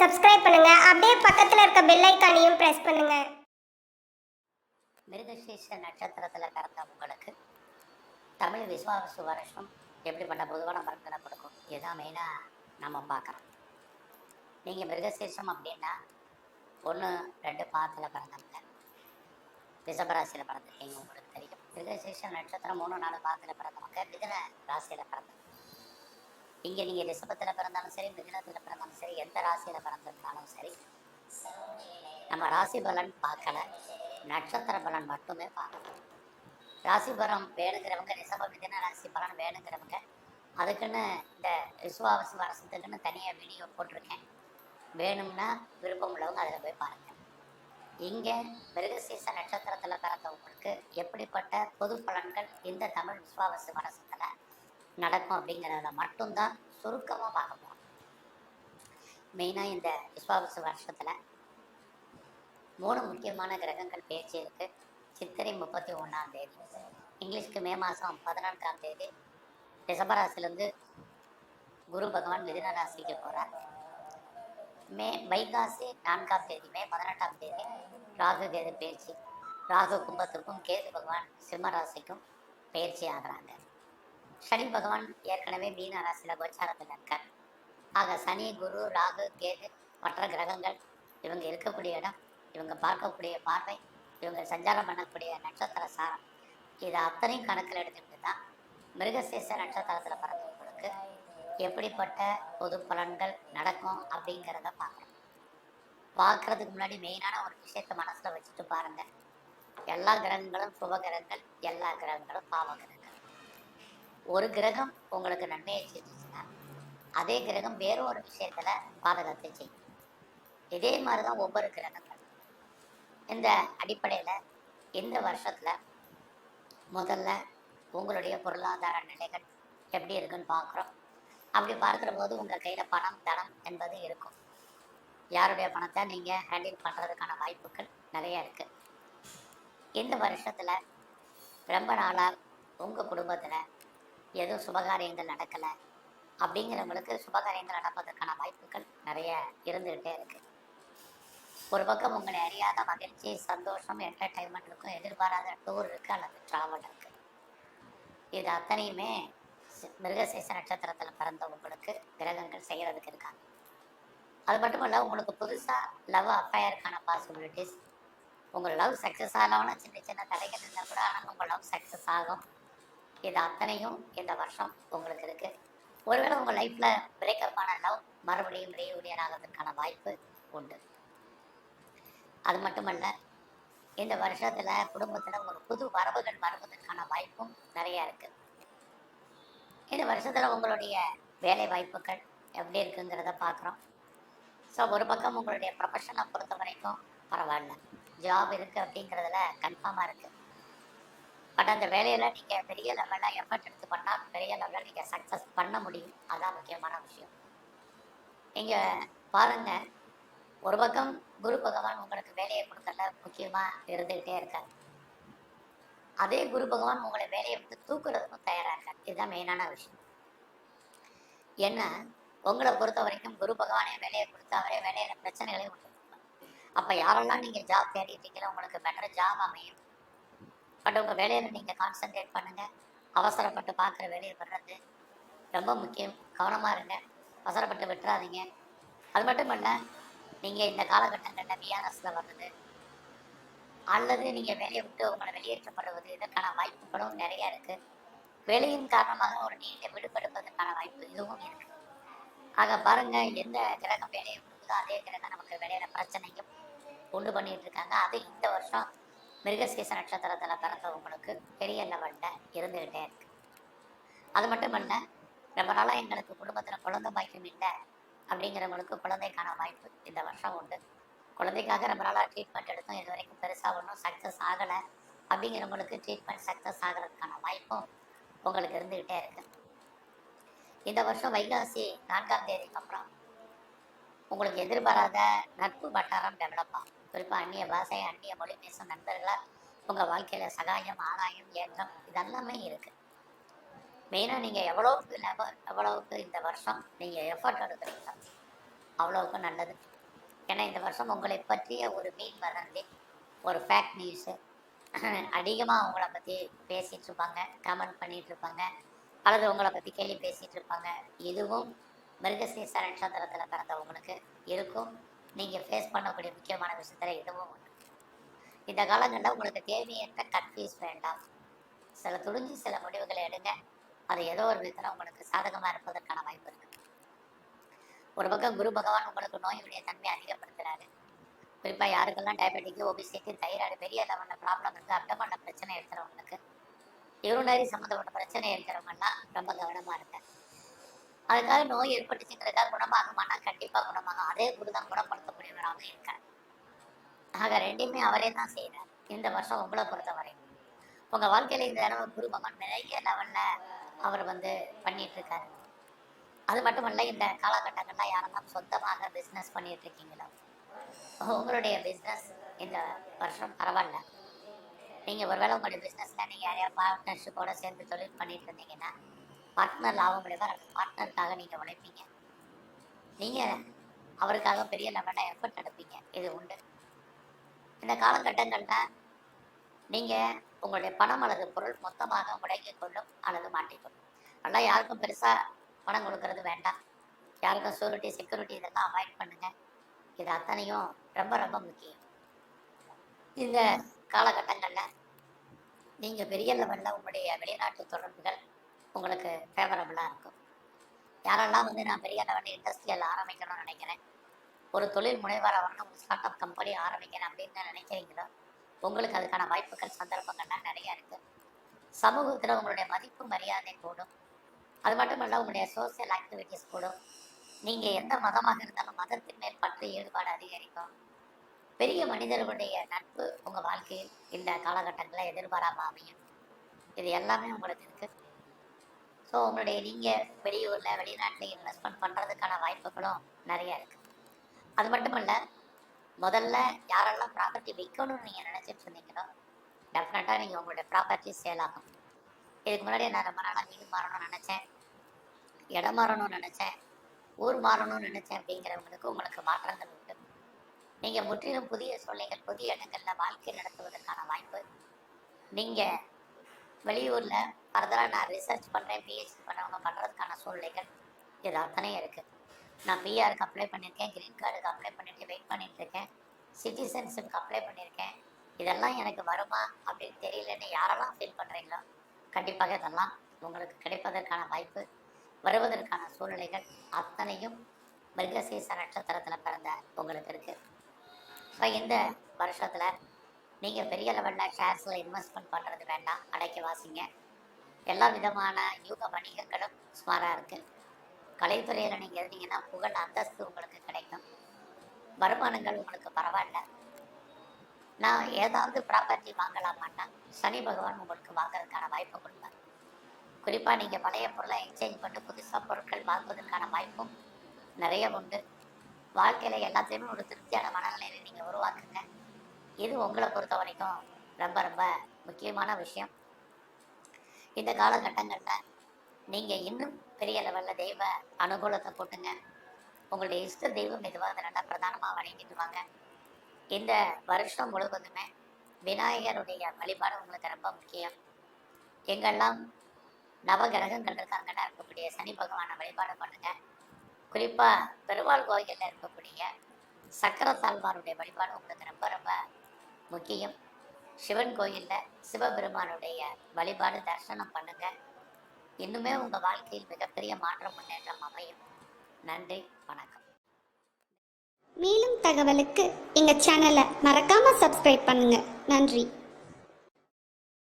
Subscribe பண்ணுங்க. அப்படியே பக்கத்துல இருக்க பெல் ஐகானையும் பிரஸ் பண்ணுங்க. மிருகசீர்ஷ நட்சத்திரத்தில் பிறந்த உங்களுக்கு தமிழ் விஸ்வாவசு வருஷம் எப்படிப்பட்ட பொதுவான பலன்களை கொடுக்கும், இதுதான் மெயினாக நம்ம பார்க்குறோம். நீங்கள் மிருகசீர்ஷம் அப்படின்னா 1, 2 பாதத்தில் பிறந்தவங்க, ரிஷபராசியில் பிறந்திருக்கீங்க, உங்களுக்கு தெரியும். மிருகசீர்ஷ நட்சத்திரம் 3, 4 பாதத்தில் பிறந்தவங்க மிதுன ராசியில் பிறந்தவங்க. இங்கே நீங்கள் ரிஷபத்தில் பிறந்தாலும் சரி, மிதுனத்தில் பிறந்தாலும் சரி, எந்த ராசியில் பிறந்திருந்தாலும் சரி, நம்ம ராசி பலன் பார்க்கல, நட்சத்திர பலன் மட்டுமே பார்க்கணும். ராசி பலம் வேணுங்கிறவங்க, ரிஷப மிதுன ராசி பலன் வேணுங்கிறவங்க, அதுக்குன்னு இந்த விஸ்வாவசு வருஷத்துக்குன்னு தனியாக வீடியோ போட்டிருக்கேன். வேணும்னா விருப்பம் உள்ளவங்க அதில் போய் பாருங்கள். இங்கே மிருகசீர்ஷ நட்சத்திரத்தில் பிறந்தவங்களுக்கு எப்படிப்பட்ட பொது பலன்கள் இந்த தமிழ் விஸ்வாவசு வருஷத்தில் நடக்கும் அப்படிங்கிறத மட்டும்தான் சுருக்கமாக பார்க்க போகிறோம். மெயினாக இந்த விஸ்வாவசு வருஷத்தில் 3 முக்கியமான கிரகங்கள் பேச்சு இருக்குது. சித்திரை 31ஆம் தேதி, இங்கிலீஷ்க்கு மே மாதம் 14ஆம் தேதி ரிஷபராசிலேருந்து குரு பகவான் மிதுன ராசிக்கு போகிறார். வைகாசி 4ஆம் தேதி, மே 18ஆம் தேதி ராகு கேது பயிற்சி. ராகு கும்பத்துக்கும் கேது பகவான் சிம்ம ராசிக்கும் பயிற்சி ஆகிறாங்க. சனி பகவான் ஏற்கனவே மீன ராசியில் கோச்சாரத்தில் இருக்கார். ஆக சனி, குரு, ராகு, கேது மற்ற கிரகங்கள் இவங்க இருக்கக்கூடிய இடம், இவங்க பார்க்கக்கூடிய பார்வை, இவங்க சஞ்சாரம் பண்ணக்கூடிய நட்சத்திர சாரம், இதை அத்தனையும் கணக்கில் எடுத்துக்கிட்டு தான் மிருகசீர்ஷ நட்சத்திரத்தில் பிறந்தவங்களுக்கு எப்படிப்பட்ட பொது பலன்கள் நடக்கும் அப்படிங்கிறத பார்க்குறோம். பார்க்குறதுக்கு முன்னாடி மெயினான ஒரு விஷயத்தை மனசில் வச்சுட்டு பாருங்கள். எல்லா கிரகங்களும் சுப கிரகங்கள், எல்லா கிரகங்களும் பாவ கிரகங்கள். ஒரு கிரகம் உங்களுக்கு நன்மையை செஞ்சிச்சுன்னா அதே கிரகம் வேற ஒரு விஷயத்தில் பாதகத்தை செய்யும். இதே மாதிரி தான் ஒவ்வொரு கிரகங்கள். இந்த அடிப்படையில் இந்த வருஷத்தில் முதல்ல உங்களுடைய பொருளாதார நிலைகள் எப்படி இருக்குன்னு பார்க்குறோம். அப்படி பார்க்குற போது உங்கள் கையில் பணம், தனம் என்பது இருக்கும். யாருடைய பணத்தை நீங்கள் ஹேண்டில் பண்ணுறதுக்கான வாய்ப்புகள் நிறைய இருக்குது. இந்த வருஷத்தில் ரொம்ப நாளாக உங்கள் குடும்பத்தில் எதுவும் சுபகாரியங்கள் நடக்கலை அப்படிங்கிறவங்களுக்கு சுபகாரியங்கள் நடப்பதற்கான வாய்ப்புகள் நிறைய இருந்துக்கிட்டே இருக்குது. ஒரு பக்கம் உங்களை அறியாத மகிழ்ச்சி, சந்தோஷம், என்டர்டைன்மெண்ட் இருக்கும், எதிர்பாராத டூர் இருக்குது அல்லது ட்ராவல் இருக்குது. இது அத்தனையுமே மிருகசீர்ஷ நட்சத்திரத்தில் பிறந்தவங்களுக்கு கிரகங்கள் செய்கிறதுக்கு இருக்காங்க. அது மட்டும் இல்லை, உங்களுக்கு புதுசாக லவ் அஃபையருக்கான பாசிபிலிட்டிஸ், உங்கள் லவ் சக்ஸஸ் ஆகலாம்னு சின்ன சின்ன தடைகள் இருந்தால் கூட ஆனால் உங்கள் லவ் சக்ஸஸ் ஆகும். இது அத்தனையும் இந்த வருஷம் உங்களுக்கு இருக்குது. ஒருவேளை உங்கள் லைஃப்பில் பிரேக்கப் ஆன லவ் மறுபடியும் ரீயூனியன் ஆகிறதுக்கான வாய்ப்பு உண்டு. அது மட்டுமல்ல, இந்த வருஷத்தில் குடும்பத்தில் ஒரு புது வரவுகள் வருவதற்கான வாய்ப்பும் நிறையா இருக்குது. இந்த வருஷத்தில் உங்களுடைய வேலை வாய்ப்புகள் எப்படி இருக்குங்கிறத பார்க்குறோம். ஸோ ஒரு பக்கம் உங்களுடைய ப்ரொஃபஷனை பொறுத்த வரைக்கும் பரவாயில்ல, ஜாப் இருக்குது அப்படிங்கிறதுல கன்ஃபார்மாக இருக்குது. பட் அந்த வேலையில் நீங்கள் பெரிய லெவலில் எஃபர்ட் எடுத்து பண்ணால் பெரிய லெவலில் நீங்கள் சக்ஸஸ் பண்ண முடியும். அதுதான் முக்கியமான விஷயம். நீங்கள் பாருங்கள், ஒரு பக்கம் குரு பகவான் உங்களுக்கு வேலையை கொடுக்கல முக்கியமாக இருந்துக்கிட்டே இருக்கார். அதே குரு பகவான் உங்களை வேலையை விட்டு தூக்குறதுக்கும் தயாராக இருக்கார். இதுதான் மெயினான விஷயம். ஏன்னா உங்களை பொறுத்த வரைக்கும் குரு பகவானே வேலையை கொடுத்து அவரே வேலையில் பிரச்சனைகளையும் விட்டு. அப்போ யாரெல்லாம் நீங்கள் ஜாப் தேடிட்டீங்களோ உங்களுக்கு பெட்டர் ஜாப் அமையும். பட் உங்கள் வேலையில் நீங்கள் கான்சன்ட்ரேட் பண்ணுங்கள். அவசரப்பட்டு பார்க்குற வேலையை வர்றது ரொம்ப முக்கியம். கவனமாக இருங்க, அவசரப்பட்டு விட்டுறாதீங்க. அது மட்டும் இல்லை, நீங்கள் இந்த காலகட்டங்களில் விஆர்எஸில் வர்றது அல்லது நீங்கள் வேலையை விட்டு உங்களை வெளியேற்றப்படுவது, இதற்கான வாய்ப்புகளும் நிறையா இருக்குது. வேலையின் காரணமாக ஒரு நீண்ட விடுபடுவதற்கான வாய்ப்பு இதுவும் இருக்குது. ஆக பாருங்கள், எந்த கிரகம் வேலையை கொடுக்குதோ அதே கிரகம் நமக்கு வேலையில் பிரச்சனையும் உண்டு பண்ணிகிட்டு இருக்காங்க. அது இந்த வருஷம் மிருகசீர்ஷ நட்சத்திரத்தில் பிறந்தவங்களுக்கு பெரிய லெவலில் இருந்துக்கிட்டே இருக்குது. அது மட்டும் இல்லை, ரொம்ப நாளாக எங்களுக்கு குடும்பத்தில் குழந்தை பாக்கியம் இல்லை அப்படிங்கிறவங்களுக்கு குழந்தைக்கான வாய்ப்பு இந்த வருஷம் உண்டு. குழந்தைக்காக ரொம்ப நாளாக ட்ரீட்மெண்ட் எடுத்தோம், இது வரைக்கும் பெருசாக ஒன்றும் சக்ஸஸ் ஆகலை அப்படிங்கிறவங்களுக்கு ட்ரீட்மெண்ட் சக்ஸஸ் ஆகிறதுக்கான வாய்ப்பும் உங்களுக்கு இருந்துக்கிட்டே இருக்குது. இந்த வருஷம் வைகாசி 4ஆம் தேதிக்கு அப்புறம் உங்களுக்கு எதிர்பாராத நட்பு வட்டாரம் டெவலப் ஆகும். குறிப்பாக அந்நிய பாஷை, அந்நிய மொழி பேசும் நண்பர்களால் உங்கள் வாழ்க்கையில் சகாயம், ஆதாயம், ஏற்றம் இதெல்லாமே இருக்குது. மெயினாக நீங்கள் எவ்வளோவுக்கு இந்த வருஷம் நீங்கள் எஃபர்ட் எடுக்கிறீங்களோ அவ்வளோவுக்கும் நல்லது. ஏன்னா இந்த வருஷம் உங்களை பற்றிய ஒரு மீன் வதந்தி, ஒரு ஃபேக்ட் நியூஸு அதிகமாக உங்களை பற்றி பேசிகிட்டு இருப்பாங்க, கமெண்ட் பண்ணிகிட்டு இருப்பாங்க, அல்லது உங்களை பற்றி கேள்வி பேசிகிட்டு இருப்பாங்க. இதுவும் மிருகசீரிஷ நட்சத்திரத்தில் பிறந்தவங்களுக்கு இருக்கும். நீங்கள் ஃபேஸ் பண்ணக்கூடிய முக்கியமான விஷயத்தில் இதுவும் ஒன்று. இந்த காலங்களில் உங்களுக்கு தேவையற்ற கன்ஃபியூஸ் வேண்டாம். சில துணிஞ்சு சில முடிவுகளை எடுங்க. அது ஏதோ ஒரு விதத்தில் உங்களுக்கு சாதகமாக இருப்பதற்கான வாய்ப்பு இருக்குது. ஒரு பக்கம் குரு பகவான் உங்களுக்கு நோயுடைய தன்மையை அதிகப்படுத்துகிறாரு. குறிப்பாக யாருக்கெல்லாம் டயபெட்டிக், ஒபிசிட்டி, தைராய்டு பெரிய லெவலில் ப்ராப்ளம் இருக்குது, அப்டமனில் பிரச்சனை இருக்கிறவங்களுக்கு, யூரினரி சம்மந்தப்பட்ட பிரச்சனை இருக்கிறவங்கலாம் ரொம்ப கவனமாக இருங்க. அதுக்காக நோய் ஏற்பட்டுச்சுங்கிறதுக்காக குணமாகுமானா கண்டிப்பாக குணமாகும். அதே குரு தான் குணப்படுத்தக்கூடியவராக இருக்கார். ஆக ரெண்டுமே அவரே தான் செய்கிறார். இந்த வருஷம் உங்களை பொறுத்தவரை உங்கள் வாழ்க்கையில் இந்த தடவை குரு பகவான் நிறைய லெவலில் அவர் பண்ணிட்டு இருக்காரு. அது மட்டுமல்ல, இந்த காலகட்டங்கள்லாம் யாரெல்லாம் சொந்தமாக பிஸ்னஸ் பண்ணிட்டு இருக்கீங்களோ உங்களுடைய பிஸ்னஸ் இந்த வருஷம் பரவாயில்ல. நீங்கள் ஒருவேளை உங்களுடைய பிஸ்னஸில் நீங்கள் யாரையா பார்ட்னர்ஷிப்போடு சேர்ந்து தொழில் பண்ணிட்டு இருந்தீங்கன்னா பார்ட்னர் லாபம் முடிவாக அந்த பார்ட்னருக்காக நீங்கள் உழைப்பீங்க. நீங்கள் அவருக்காக பெரிய லெவலில் எஃபர்ட் எடுப்பீங்க. இது உண்டு. இந்த காலகட்டங்களில் நீங்கள் உங்களுடைய பணம் அல்லது பொருள் மொத்தமாக முடங்கிக் கொள்ளும் அல்லது மாட்டிக்கொள்ளும். நல்லா யாருக்கும் பெருசாக பணம் கொடுக்கறது வேண்டாம். யாருக்கும் ஷூரிட்டி, செக்யூரிட்டி இதெல்லாம் அவாய்ட் பண்ணுங்கள். இது அத்தனையும் ரொம்ப ரொம்ப முக்கியம். இந்த காலகட்டங்களில் நீங்கள் பெரிய லெவலில் உங்களுடைய வெளிநாட்டு தொடர்புகள் உங்களுக்கு ஃபேவரபுளாக இருக்கும். யாரெல்லாம் நான் பெரிய லெவலில் இண்டஸ்ட்ரியல் ஆரம்பிக்கணும்னு நினைக்கிறேன், ஒரு தொழில் முனைவராக வரணும், ஒரு ஸ்டார்ட் அப் கம்பெனி ஆரம்பிக்கிறேன் அப்படின்னு நினைக்கிறீங்களோ உங்களுக்கு அதுக்கான வாய்ப்புகள், சந்தர்ப்பங்கள்லாம் நிறையா இருக்குது. சமூகத்தில் உங்களுடைய மதிப்பு மரியாதை கூடும். அது மட்டும் இல்லை, உங்களுடைய சோசியல் ஆக்டிவிட்டீஸ் கூடும். நீங்கள் எந்த மதமாக இருந்தாலும் மதத்தின் மேல் பற்று ஈடுபாடு அதிகரிக்கும். பெரிய மனிதர்களுடைய நட்பு உங்கள் வாழ்க்கையில் இந்த காலகட்டங்களில் எதிர்பாராமல் அமையும். இது எல்லாமே உங்களுக்கு இருக்குது. ஸோ உங்களுடைய நீங்கள் வெளியூரில் வெளிநாட்டில் இன்வெஸ்ட்மெண்ட் பண்ணுறதுக்கான வாய்ப்புகளும் நிறையா இருக்குது. அது மட்டும் இல்லை, முதல்ல யாரெல்லாம் ப்ராப்பர்ட்டி விற்கணும்னு நீங்கள் நினச்சிட்டு இருந்தீங்களோ டெஃபினட்டாக நீங்கள் உங்களுடைய ப்ராப்பர்ட்டி சேல் ஆகும். இதுக்கு முன்னாடி நான் ரொம்ப நாளாக வீடு மாறணும்னு நினச்சேன், இடம் மாறணும்னு நினச்சேன், ஊர் மாறணும்னு நினச்சேன் அப்படிங்கிறவங்களுக்கு உங்களுக்கு மாற்றங்கள் உண்டு. நீங்கள் முற்றிலும் புதிய சூழ்நிலைகள், புதிய இடங்களில் வாழ்க்கை நடத்துவதற்கான வாய்ப்பு. நீங்கள் வெளியூரில் ஃபர்தராக நான் ரிசர்ச் பண்ணுறேன், பிஹெச்டி பண்ணுறவங்க பண்ணுறதுக்கான சூழ்நிலைகள் இது அத்தனையும் இருக்குது. நான் பிஆருக்கு அப்ளை பண்ணியிருக்கேன், க்ரீன் கார்டுக்கு அப்ளை பண்ணிட்டு வெயிட் பண்ணிட்டு இருக்கேன், சிட்டிசன்ஷிப்க்கு அப்ளை பண்ணியிருக்கேன். இதெல்லாம் எனக்கு வருமா அப்படின்னு தெரியலன்னு யாரெல்லாம் ஃபீல் பண்ணுறீங்களோ கண்டிப்பாக இதெல்லாம் உங்களுக்கு கிடைப்பதற்கான வாய்ப்பு, வருவதற்கான சூழ்நிலைகள் அத்தனையும் மிருகசீரிஷ நட்சத்திரத்தில் பிறந்த உங்களுக்கு இருக்குது. ஸோ இந்த வருஷத்தில் நீங்கள் பெரிய லெவலில் ஷேர்ஸில் இன்வெஸ்ட்மெண்ட் பண்ணுறது வேண்டாம், அடைக்க வாசிங்க. எல்லா விதமான யூக வணிகங்களும் சுமாராக இருக்குது. கலைத்துறையில் நீங்கள் இருந்தீங்கன்னா புகழ், அந்தஸ்து உங்களுக்கு கிடைக்கும். வருமானங்கள் உங்களுக்கு பரவாயில்ல. நான் ஏதாவது ப்ராப்பர்ட்டி வாங்கலாமான்னா சனி பகவான் உங்களுக்கு வாங்குறதுக்கான வாய்ப்பை கொடுப்பார். குறிப்பாக நீங்கள் பழைய பொருளை எக்ஸ்சேஞ்ச் பண்ணி புதுசாக பொருட்கள் வாங்குவதற்கான வாய்ப்பும் நிறைய உண்டு. வாழ்க்கையில் எல்லாத்தையுமே ஒரு திருப்தியான மனநிலையை நீங்கள் உருவாக்குங்க. இது உங்களை பொறுத்த வரைக்கும் ரொம்ப ரொம்ப முக்கியமான விஷயம். இந்த காலகட்டங்களில் நீங்கள் இன்னும் பெரிய லெவலில் தெய்வ அனுகூலத்தை போட்டுங்க. உங்களுடைய இஷ்ட தெய்வம் எதுவாக நல்லா பிரதானமாக வணங்கிட்டு வாங்க. இந்த வருஷம் முழுவதுமே விநாயகருடைய வழிபாடு உங்களுக்கு ரொம்ப முக்கியம். எங்கெல்லாம் நவகிரகங்கள் இருக்காங்கன்னா இருக்கக்கூடிய சனி பகவானை வழிபாடு பண்ணுங்க. குறிப்பாக பெருவாள் கோயிலில் இருக்கக்கூடிய சக்கரத்தாழ்வாருடைய வழிபாடு உங்களுக்கு ரொம்ப ரொம்ப முக்கியம். சிவன் கோயிலில் சிவபெருமானுடைய வழிபாடு தரிசனம் பண்ணுங்க. இன்னுமே உங்கள் வாழ்க்கையில் மிகப்பெரிய மாற்றம், முன்னேற்றம் அமையும். நன்றி, வணக்கம். மேலும் தகவலுக்கு எங்கள் சேனலை மறக்காமல் சப்ஸ்கிரைப் பண்ணுங்கள். நன்றி.